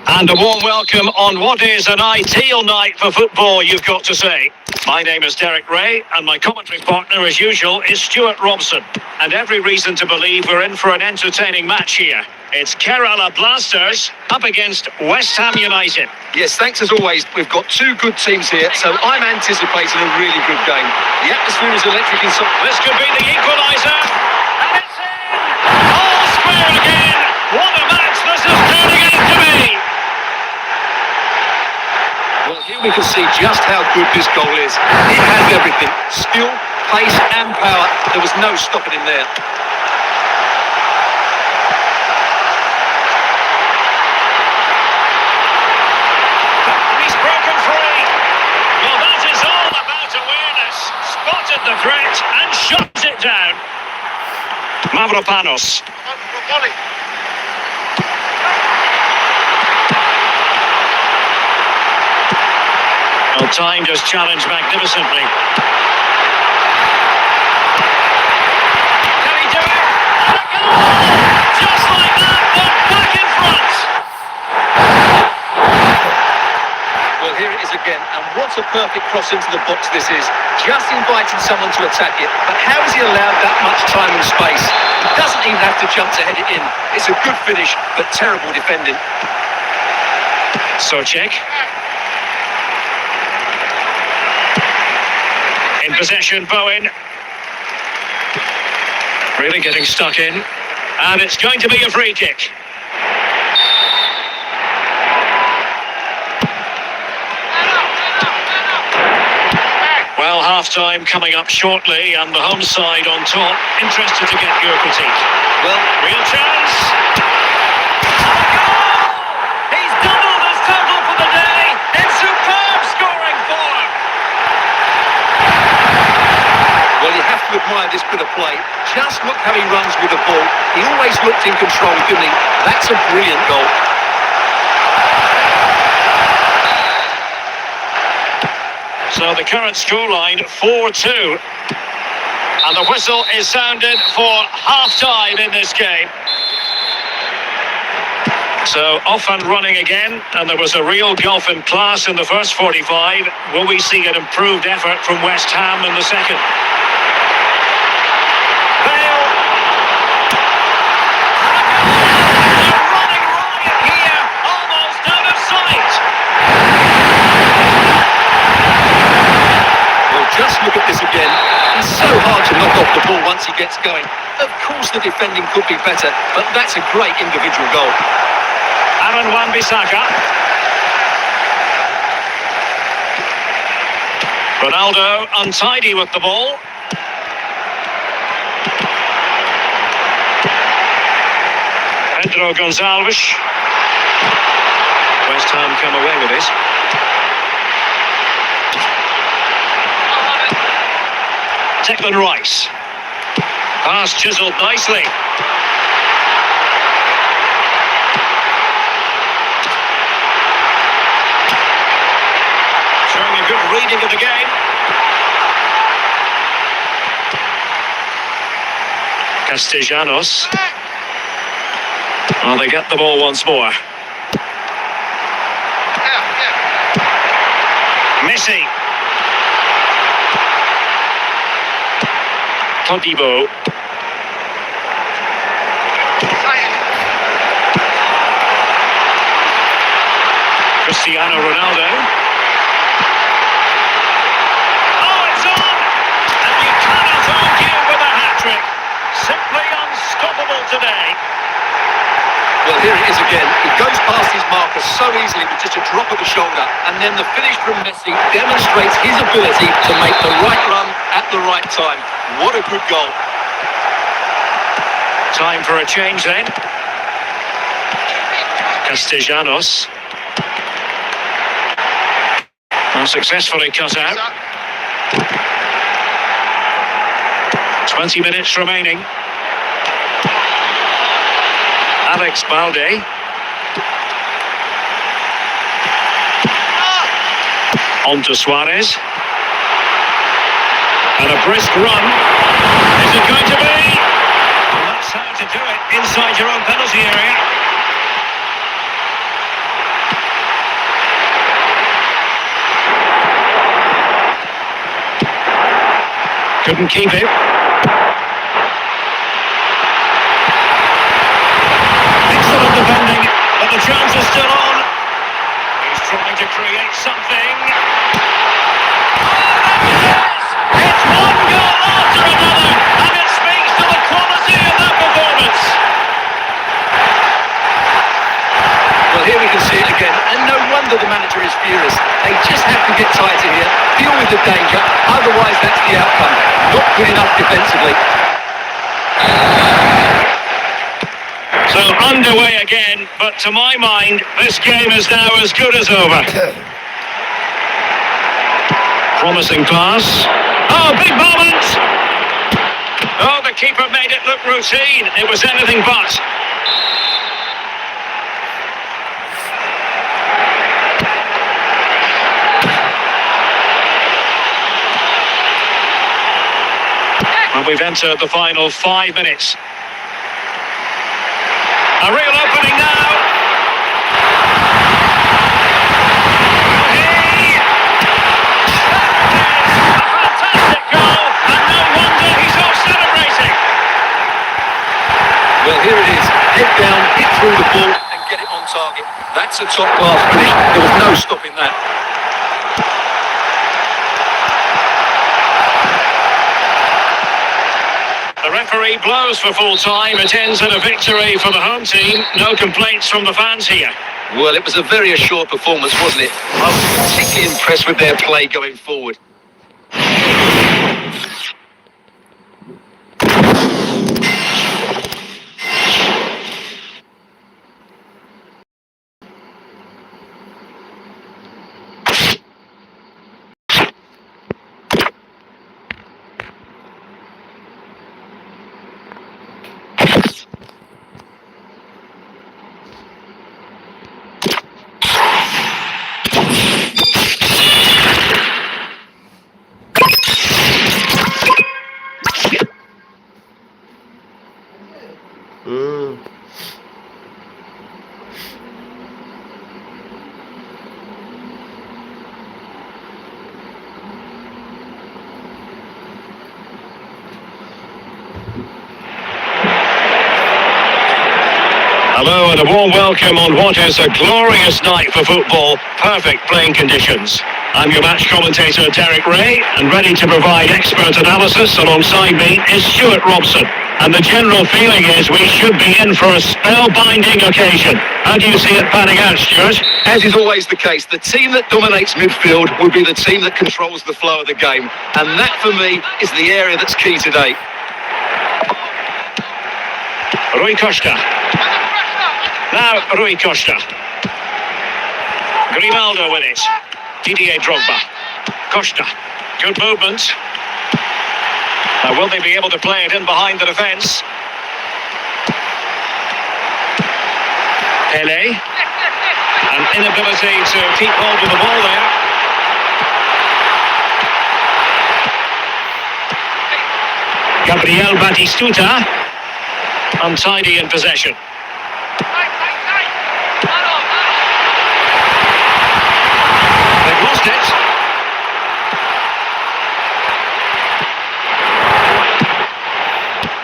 And a warm welcome on what is an ideal night for football, you've got to say. My name is Derek Ray, and my commentary partner, as usual, is Stuart Robson. And every reason to believe we're in for an entertaining match here. It's Kerala Blasters up against West Ham United. Yes, thanks as always. We've got two good teams here, so I'm anticipating a really good game. The atmosphere is electric inside. This could be the equaliser. And it's in! All square again! What a match this is turning out to be! Well, here we can see just how good this goal is. It has everything. Skill, pace and power. There was no stopping him there. He's broken free. Well, that is all about awareness. Spotted the threat and shot it down. Mavropanos. Well, timed his challenge magnificently. Can he do it? And a goal! Just like that, but back in front. Well, here it is again, and what a perfect cross into the box this is. Just inviting someone to attack it, but how has he allowed that much time and space? He doesn't even have to jump to head it in. It's a good finish, but terrible defending. Socek. In possession, Bowen. Really getting stuck in. And it's going to be a free kick. Well, half-time coming up shortly, and the home side on top. Interested to get your critique. Well, Real chance. He's doubled his total for the day. In superb scoring form. well, you have to admire this bit of play. Just look how he runs with the ball. He always looked in control, didn't he? That's a brilliant goal. So the current scoreline, 4-2. And the whistle is sounded for half-time in this game. So off and running again, and there was a real gulf in class in the first 45. Will we see an improved effort from West Ham in the second? Bale. They're running riot here, almost out of sight. Well, just look at this again. It's so hard to knock off the ball once he gets going. Of course the defending could be better, but that's a great individual goal. Aaron Wan-Bissaka. Ronaldo untidy with the ball. Pedro Gonçalves. West Ham come away with this. Declan Rice. Pass chiseled nicely. Showing a good reading of the game. Castellanos. Well, they get the ball once more. Messi. Todibo. Cristiano Ronaldo. Oh, it's on! And you cannot argue with a hat-trick. Simply unstoppable today. Well, here it is again. He goes past his marker so easily with just a drop of the shoulder. And then the finish from Messi demonstrates his ability to make the right run at the right time. What a good goal. Time for a change then. Castellanos. Well, successfully cut out. 20 minutes remaining. Alex Balde. On to Suarez. And a brisk run. Is it going to be? Well, that's how to do it inside your own penalty area. Couldn't keep it. Excellent defending, but the chance is still on. He's trying to create something. It's one goal after another, and it speaks to the quality of that performance. Well, here we can see it again, and no wonder the manager is furious. They just have to get tighter here, deal with the danger, otherwise that's the outcome. Not good enough defensively. So underway again, but to my mind, this game is now as good as over. Promising pass. Oh, big moment! Oh, the keeper made it look routine. It was anything but. And we've entered the final 5 minutes. A real opening now. Hey! A fantastic goal, and no wonder he's off celebrating. Well, here it is. Head down, hit through the ball, and get it on target. That's a top-class finish. There was no stopping that. The referee blows for full time. It ends in a victory for the home team. No complaints from the fans here. Well, it was a very assured performance, wasn't it? I was particularly impressed with their play going forward. Hello and a warm welcome on what is a glorious night for football. Perfect playing conditions. I'm your match commentator Derek Ray, and ready to provide expert analysis alongside me is Stuart Robson. And the general feeling is we should be in for a spellbinding occasion. How do you see it panning out, Stuart? As is always the case, the team that dominates midfield will be the team that controls the flow of the game. And that, for me, is the area that's key today. Rui Costa. Now Rui Costa. Grimaldo with it. Didier Drogba. Costa. Good movement. Now will they be able to play it in behind the defence? Pele. An inability to keep hold of the ball there. Gabriel Batistuta. Untidy in possession. They've lost it.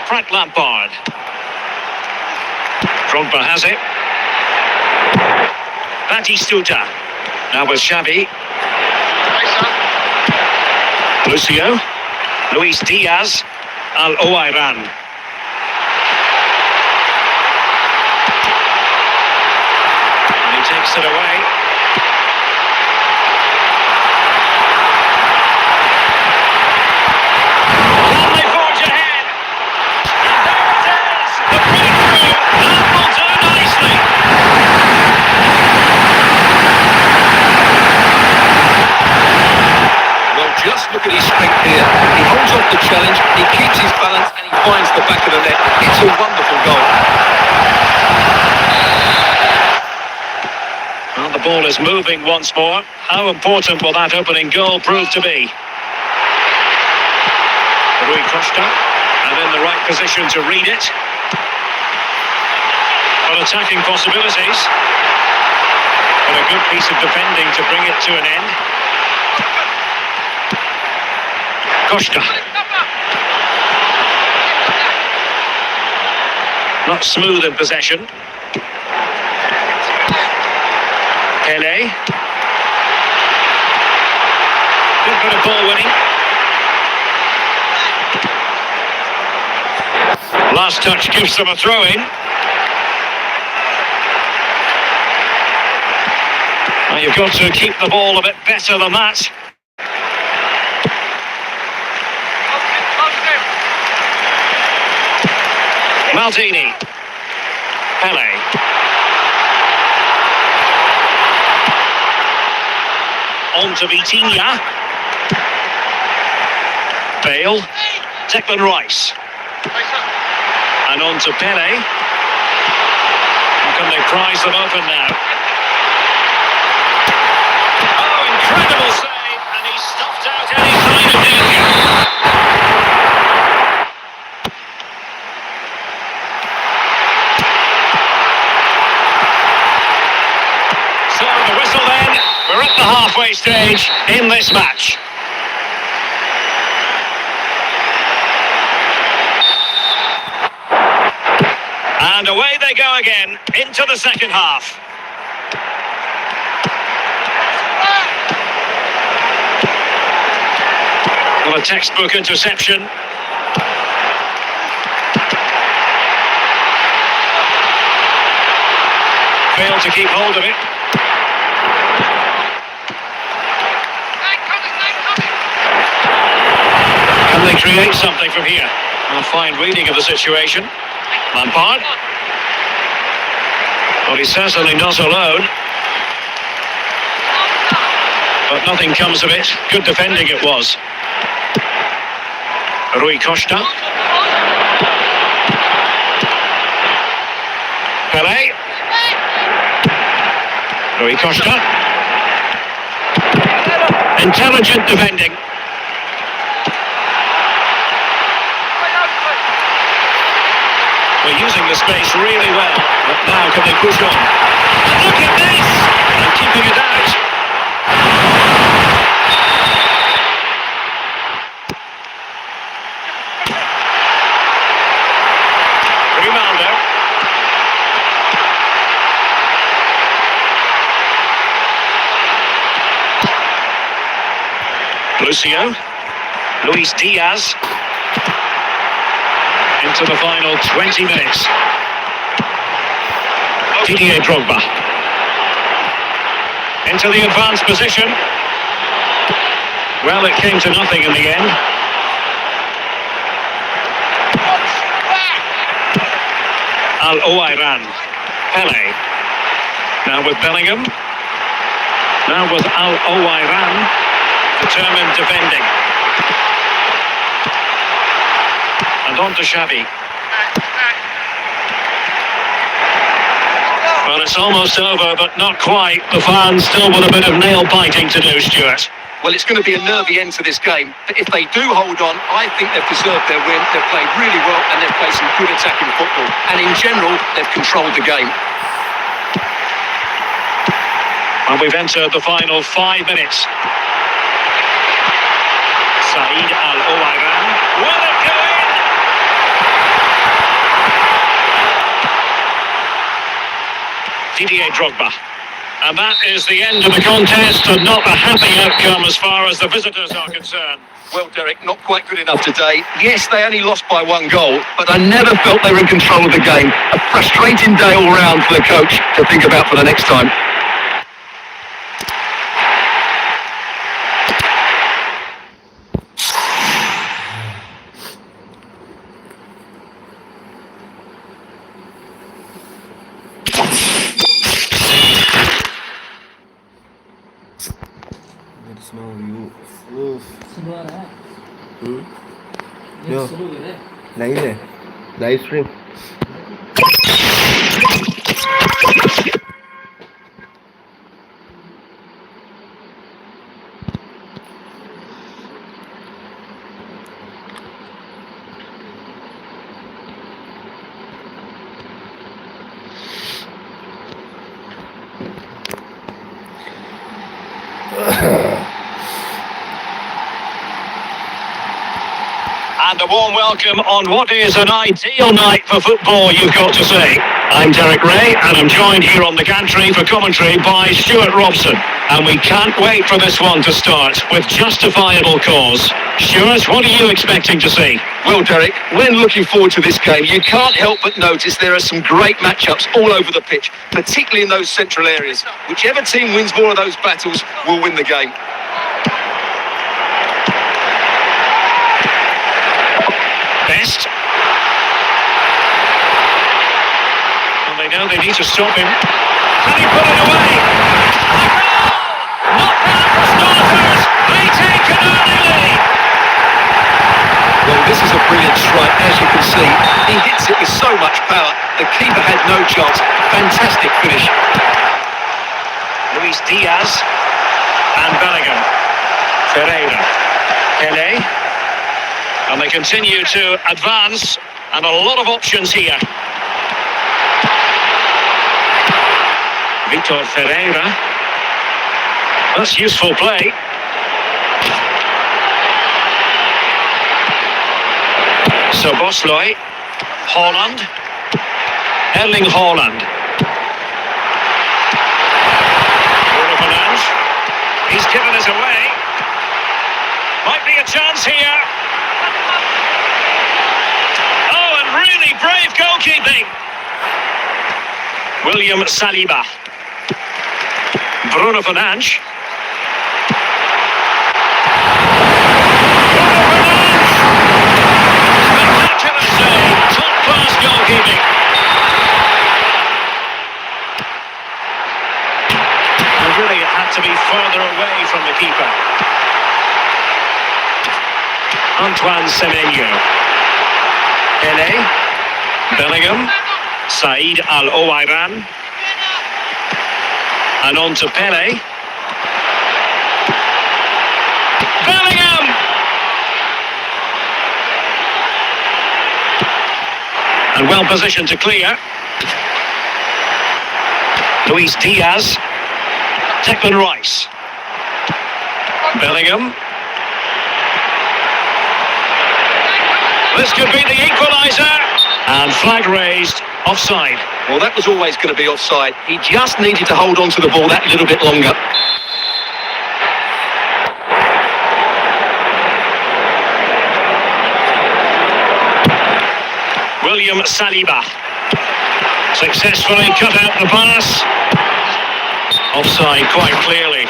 Frank Lampard. Drogba has it. Batistuta. Now with Xavi. Lucio. Luis Diaz. Al-Owairan. And he takes it away. Can they forge ahead? And there it is! The breakthrough! That will do nicely! Well, just look at his strength here. He holds off the challenge, he keeps his balance, and he finds the back of the net. It's a wonderful goal. Well, the ball is moving once more. How important will that opening goal prove to be? Rui Costa. And in the right position to read it. But attacking possibilities. But a good piece of defending to bring it to an end. Costa. Not smooth in possession. Pele. Good bit of ball winning. Last touch gives them a throw in. Well, you've got to keep the ball a bit better than that. Maldini. Pele. On to Vitinha. Bale. Declan Rice. And on to Pele. How can they prize them open now? Oh, incredible save, and he stuffed out any sign of danger. So the whistle then, we're at the halfway stage in this match. And away they go again, into the second half. Well, a textbook interception. Failed to keep hold of it. Can they create something from here? A fine reading of the situation. Lampard. Well, he's certainly not alone. But nothing comes of it. Good defending it was. Rui Costa. Pele. Rui Costa. Intelligent defending. We're using the space really well, but now can they push on? And look at this! And keeping it out. Ronaldo. Lucio. Luis Diaz. Into the final 20 minutes. Didier Drogba. Into the advanced position. Well, it came to nothing in the end. Al-Owairan. Pele. Now with Bellingham. Now with Al-Owairan. Determined defending. And on to Xavi. Well, it's almost over, but not quite. The fans still with a bit of nail-biting to do, Stuart. Well, it's going to be a nervy end to this game. But if they do hold on, I think they've deserved their win. They've played really well and they've played some good attacking football. And in general, they've controlled the game. And we've entered the final 5 minutes. Said Al-Owairan. Will it go in? Didier Drogba. And that is the end of the contest, and not a happy outcome as far as the visitors are concerned. Well, Derek, not quite good enough today. Yes, they only lost by 1 goal, but I never felt they were in control of the game. A frustrating day all round for the coach to think about for the next time. Smell you. Oof. Sebenarnya, Yo. seru ya. Lain deh. Live stream. And a warm welcome on what is an ideal night for football, you've got to say. I'm Derek Ray, and I'm joined here on the gantry for commentary by Stuart Robson. And we can't wait for this one to start, with justifiable cause. Stuart, what are you expecting to see? Well, Derek, when looking forward to this game, you can't help but notice there are some great matchups all over the pitch, particularly in those central areas. Whichever team wins more of those battles will win the game. Best. And they know they need to stop him. Can he put it away? Not bad for starters. They take an early lead. Well, this is a brilliant strike, as you can see. He hits it with so much power. The keeper had no chance. Fantastic finish. Luis Diaz and Bellingham. Ferreira. Pele. And they continue to advance, and a lot of options here. Vitor Ferreira. That's useful play. Szoboszlai. Haaland. Erling Haaland. Bruno Fernandes. He's given us away. Might be a chance here. Oh, and really brave goalkeeping. William Saliba. Bruno Fernandes. Spectacular save. Top-class goalkeeping. And really it had to be further away from the keeper. Antoine Semenyo. Pele. Bellingham. Said Al-Owairan. And on to Pele. Bellingham! And well positioned to clear. Luis Diaz. Declan Rice. Bellingham. This could be the equaliser. And flag raised, offside. Well, that was always going to be offside. He just needed to hold on to the ball that little bit longer. William Saliba. Successfully cut out the pass. Offside quite clearly.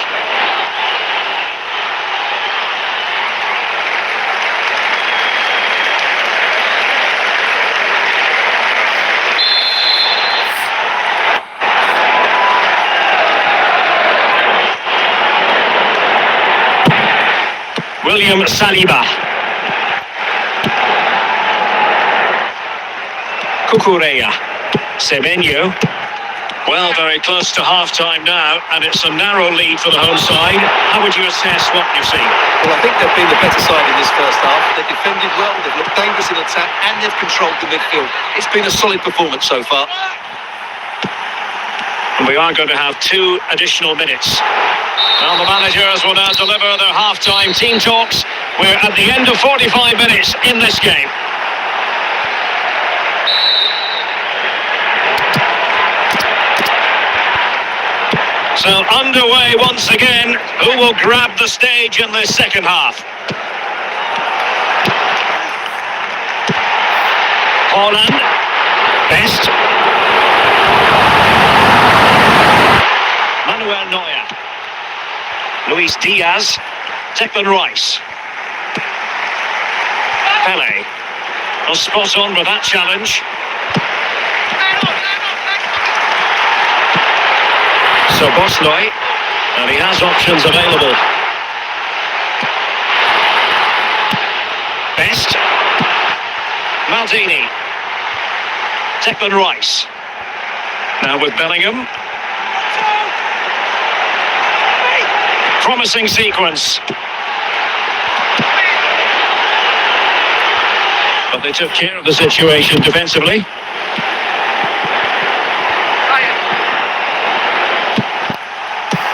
William Saliba. Cucurella. Semenyo. Well, very close to half-time now, and it's a narrow lead for the home side. How would you assess what you've seen? Well, I think they've been the better side in this first half. They've defended well, they've looked dangerous in attack, and they've controlled the midfield. It's been a solid performance so far. And we are going to have 2 additional minutes. Well, the managers will now deliver their half-time team talks. We're at the end of 45 minutes in this game. So underway once again. Who will grab the stage in this second half? Haaland. Best. Manuel Neuer. Luis Diaz. Declan Rice. Pele. Well, spot on with that challenge. Szoboszlai, and he has options available. Best. Maldini. Declan Rice. Now with Bellingham. Promising sequence. But they took care of the situation defensively.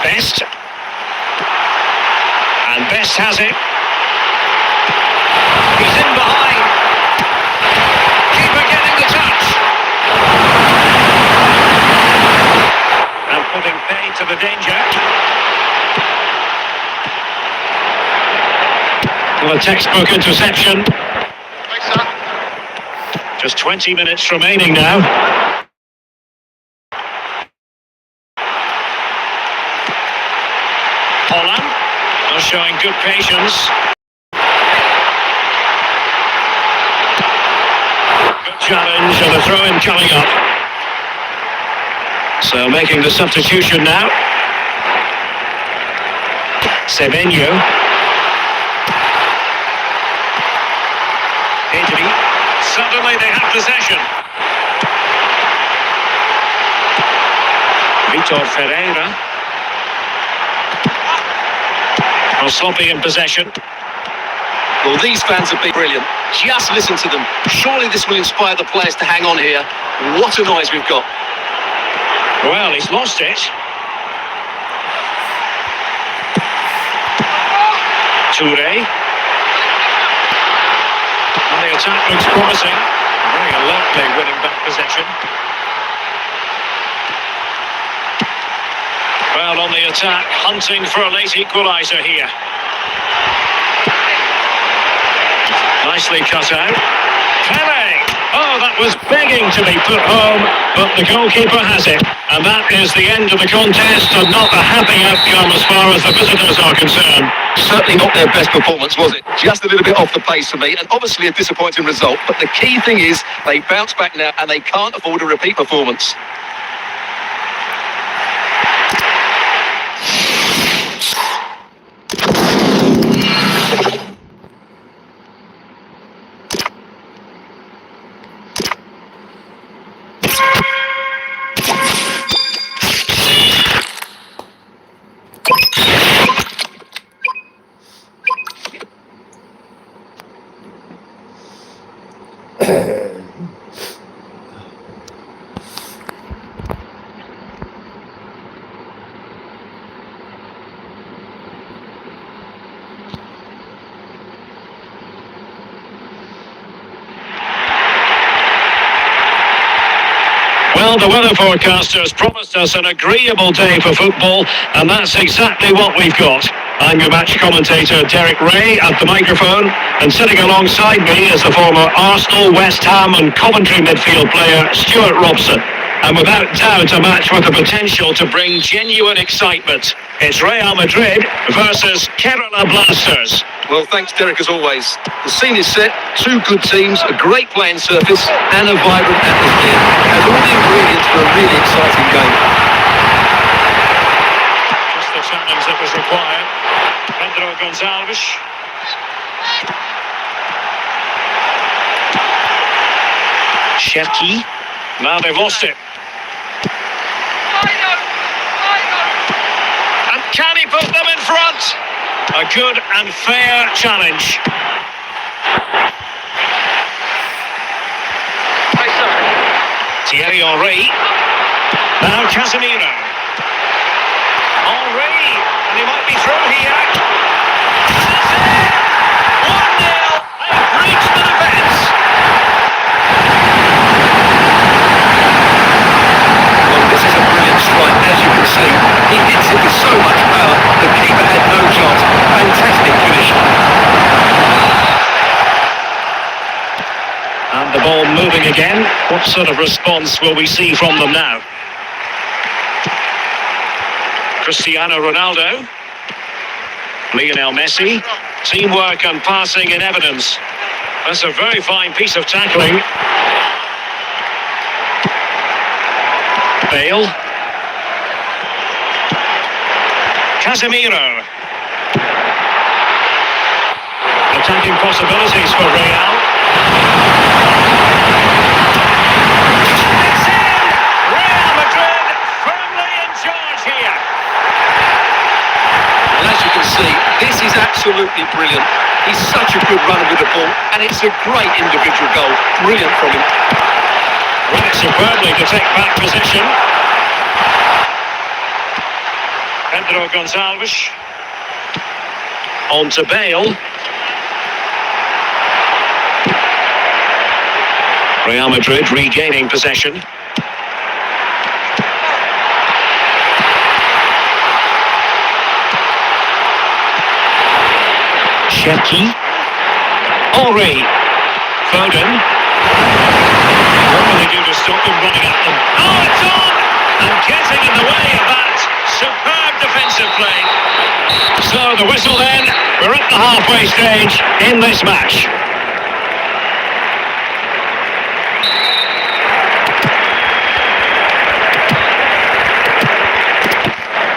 Best. Next has it. He's in behind. Keeper getting the touch. And putting paid to the danger. Well, a textbook interception. Just 20 minutes remaining now. Holland are showing good patience. Good challenge and a throw-in coming up. So making the substitution now. Semenyo. Pedri. Suddenly they have possession. Vitor Ferreira. Well, sloppy in possession. Well, these fans have been brilliant. Just listen to them. Surely this will inspire the players to hang on here. What a noise we've got. Well, he's lost it. Toure. And the attack looks promising. Very alertly winning back possession. Well, on the attack, hunting for a late equaliser here. Nicely cut out. Pele! Oh, that was begging to be put home, but the goalkeeper has it. And that is the end of the contest, and not a happy outcome as far as the visitors are concerned. Certainly not their best performance, was it? Just a little bit off the pace for me, and obviously a disappointing result. But the key thing is they bounce back now, and they can't afford a repeat performance. Well, the weather forecasters promised us an agreeable day for football, and that's exactly what we've got. I'm your match commentator, Derek Ray, at the microphone, and sitting alongside me is the former Arsenal, West Ham and Coventry midfield player, Stuart Robson. And without doubt, a match with the potential to bring genuine excitement. It's Real Madrid versus Kerala Blasters. Well, thanks, Derek, as always. The scene is set, two good teams, a great playing surface, and a vibrant atmosphere. Has all the ingredients for a really exciting game. Just the challenge that was required. Pedro Gonçalves. Cherki. Now they've lost it. And can he put them in front? A good and fair challenge. Thierry Henry. Now Casemiro. Henry. And he might be through here. That's it! 1-0. They've breached the defence. Well, this is a brilliant strike, as you can see. He hits it with so much power, the keeper had no chance. Fantastic finish. And the ball moving again. What sort of response will we see from them now? Cristiano Ronaldo. Lionel Messi. Teamwork and passing in evidence. That's a very fine piece of tackling. Bale. Casemiro. Attacking possibilities for Real. It's in! Real Madrid firmly in charge here. And as you can see, this is absolutely brilliant. He's such a good runner with the ball, and it's a great individual goal. Brilliant from him. Run it superbly to take back position. Pedro Gonçalves. On to Bale. Real Madrid regaining possession. Cherki. Henry. Foden. What will they do to stop them running at them? Oh, it's on! And getting in the way of that superb defensive play. So the whistle then, we're at the halfway stage in this match.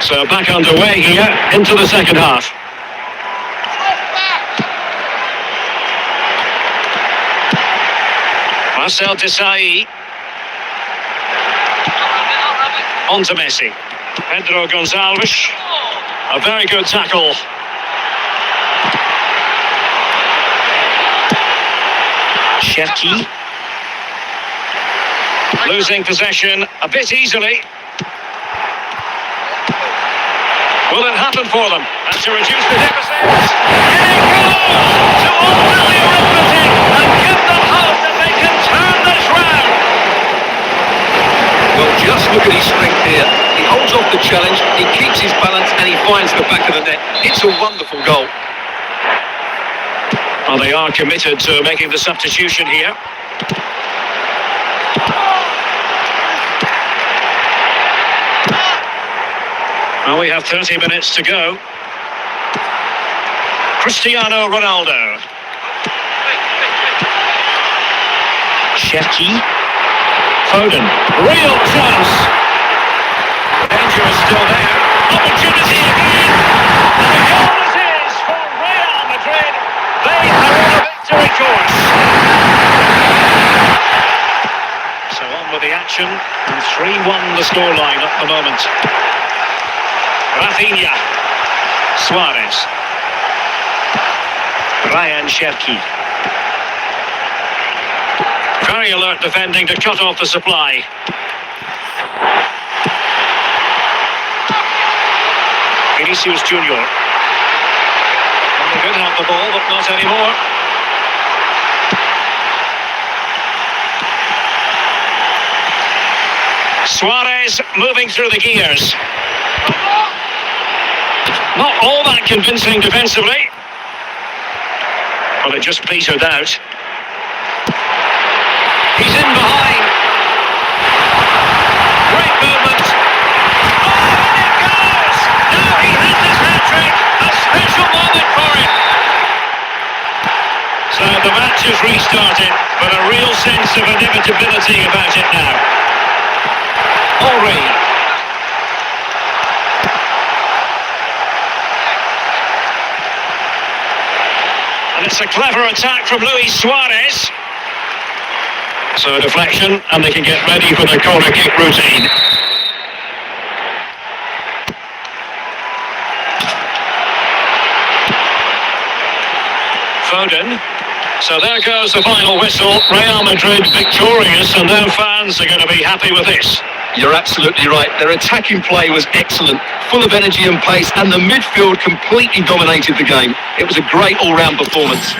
So back underway here into the second half. Marcel Desailly. On to Messi. Pedro Gonçalves. A very good tackle. Cherki. Losing possession a bit easily. Will it happen for them? And to reduce the deficit. Here it goes! To alter the arithmetic and give them hope that they can turn this round. Well, just look at his strength here. He holds off the challenge, he keeps his balance, and he finds the back of the net. It's a wonderful goal. Well, they are committed to making the substitution here. Well, we have 30 minutes to go. Cristiano Ronaldo. Cherki. Foden. Real chance. Danger is still there. Opportunity again. And the goal it is for Real Madrid. They are on a victory course. So on with the action. And 3-1 the scoreline at the moment. Rafinha. Suarez. Ryan Cherki. Very alert defending to cut off the supply. Vinicius Junior. They could have the ball, but not anymore. Suarez moving through the gears. Not all that convincing defensively. Well, it just petered out. He's in behind. Great movement. Oh, and it goes! Now he has his hat-trick. A special moment for him. So the match has restarted, but a real sense of inevitability about it now. Henry. And it's a clever attack from Luis Suarez. So a deflection, and they can get ready for the corner kick routine. Foden. So there goes the final whistle. Real Madrid victorious, and their fans are going to be happy with this. You're absolutely right. Their attacking play was excellent, full of energy and pace, and the midfield completely dominated the game. It was a great all-round performance.